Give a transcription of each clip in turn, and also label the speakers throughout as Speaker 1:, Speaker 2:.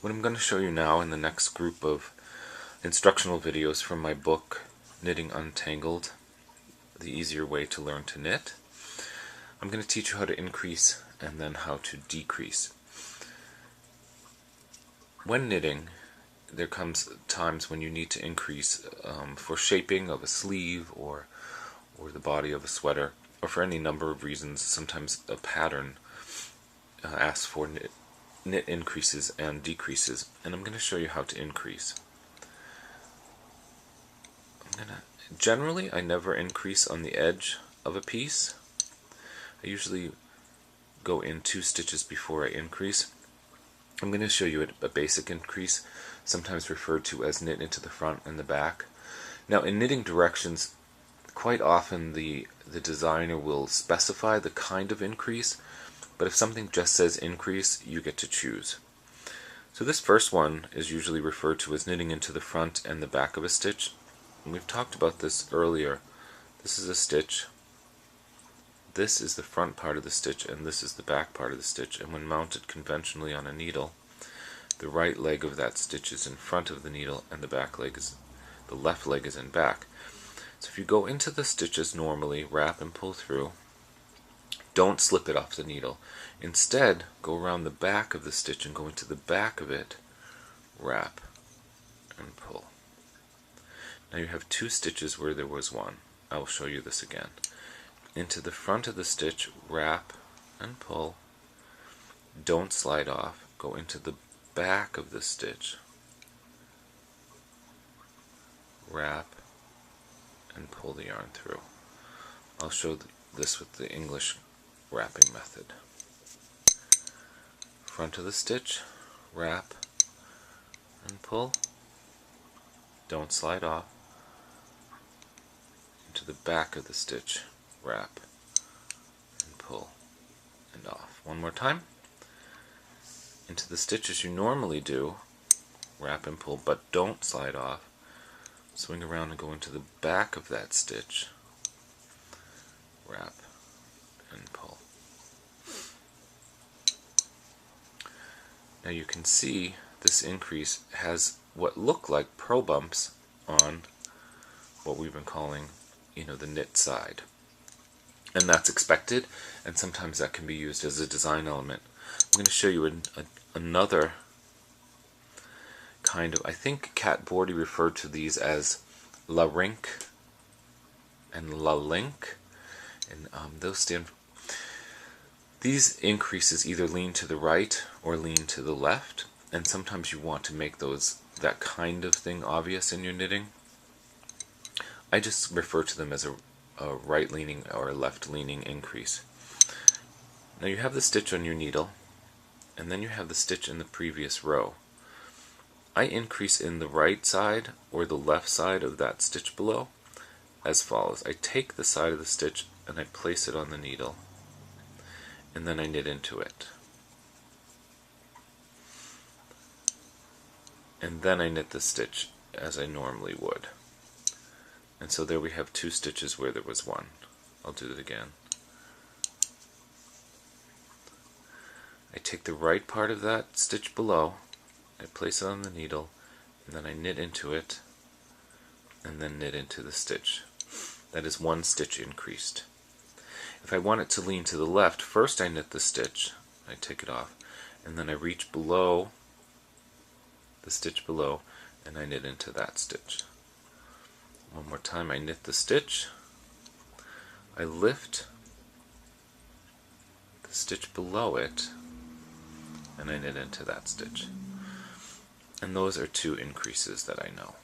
Speaker 1: What I'm going to show you now in the next group of instructional videos from my book, Knitting Untangled, The Easier Way to Learn to Knit, I'm going to teach you how to increase and then how to decrease. When knitting, there comes times when you need to increase for shaping of a sleeve or the body of a sweater, or for any number of reasons. Sometimes a pattern asks for knit increases and decreases, and I'm going to show you how to increase. Generally, I never increase on the edge of a piece. I usually go in 2 stitches before I increase. I'm going to show you a basic increase, sometimes referred to as knit into the front and the back. Now, in knitting directions, quite often the designer will specify the kind of increase, but if something just says increase, you get to choose. So this first one is usually referred to as knitting into the front and the back of a stitch. And we've talked about this earlier. This is a stitch. This is the front part of the stitch, and this is the back part of the stitch. And when mounted conventionally on a needle, the right leg of that stitch is in front of the needle, and the left leg is in back. So if you go into the stitches normally, wrap and pull through, don't slip it off the needle. Instead, go around the back of the stitch and go into the back of it, wrap and pull. Now you have 2 stitches where there was 1. I will show you this again. Into the front of the stitch, wrap and pull. Don't slide off. Go into the back of the stitch, wrap and pull the yarn through. I'll show this with the English wrapping method. Front of the stitch, wrap and pull. Don't slide off. Into the back of the stitch, wrap and pull and off. One more time. Into the stitches you normally do, wrap and pull, but don't slide off. Swing around and go into the back of that stitch, wrap and pull. Now you can see this increase has what look like purl bumps on what we've been calling, the knit side. And that's expected, and sometimes that can be used as a design element. I'm going to show you another kind of, I think Kat Bordy referred to these as la rink and la link, and those stand for, these increases either lean to the right or lean to the left, and sometimes you want to make that kind of thing obvious in your knitting. I just refer to them as a right-leaning or a left-leaning increase. Now you have the stitch on your needle, and then you have the stitch in the previous row. I increase in the right side or the left side of that stitch below as follows. I take the side of the stitch and I place it on the needle, and then I knit into it. And then I knit the stitch as I normally would. And so there we have 2 stitches where there was 1. I'll do it again. I take the right part of that stitch below, I place it on the needle, and then I knit into it, and then knit into the stitch. That is 1 stitch increased. If I want it to lean to the left, first I knit the stitch, I take it off, and then I reach below the stitch below, and I knit into that stitch. One more time, I knit the stitch, I lift the stitch below it, and I knit into that stitch. And those are 2 increases that I know.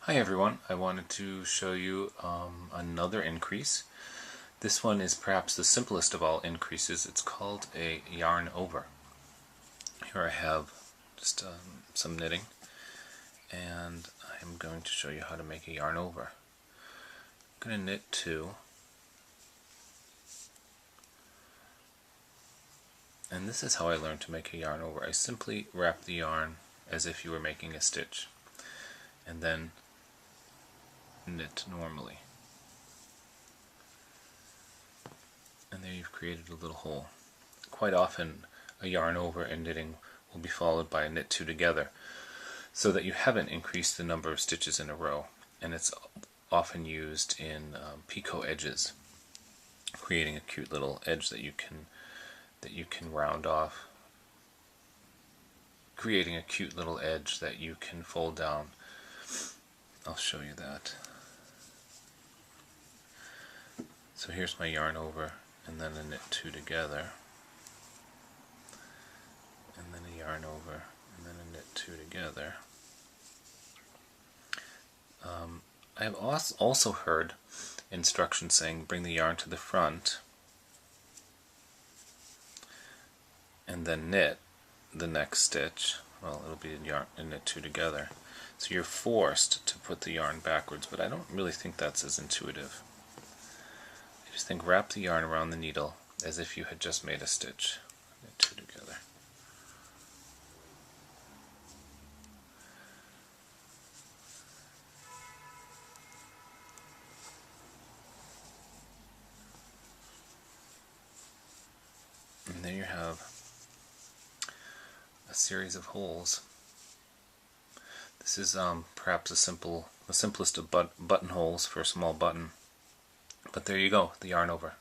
Speaker 1: Hi everyone, I wanted to show you another increase. This one is perhaps the simplest of all increases. It's called a yarn over. Here I have just some knitting, and I'm going to show you how to make a yarn over. I'm going to knit 2, and this is how I learned to make a yarn over. I simply wrap the yarn as if you were making a stitch, and then knit normally. And there you've created a little hole. quite often a yarn over and knitting will be followed by a knit two together, so that you haven't increased the number of stitches in a row. And it's often used in picot edges, creating a cute little edge that you can round off, creating a cute little edge that you can fold down. I'll show you that. So here's my yarn over, and then a knit two together, and then a yarn over, and then a knit two together. I have also heard instructions saying bring the yarn to the front and then knit the next stitch. Well, it'll be a yarn and knit two together. So you're forced to put the yarn backwards, but I don't really think that's as intuitive. I just think wrap the yarn around the needle as if you had just made a stitch. Knit two together. And there you have a series of holes. This is perhaps the simplest of buttonholes for a small button. But there you go, the yarn over.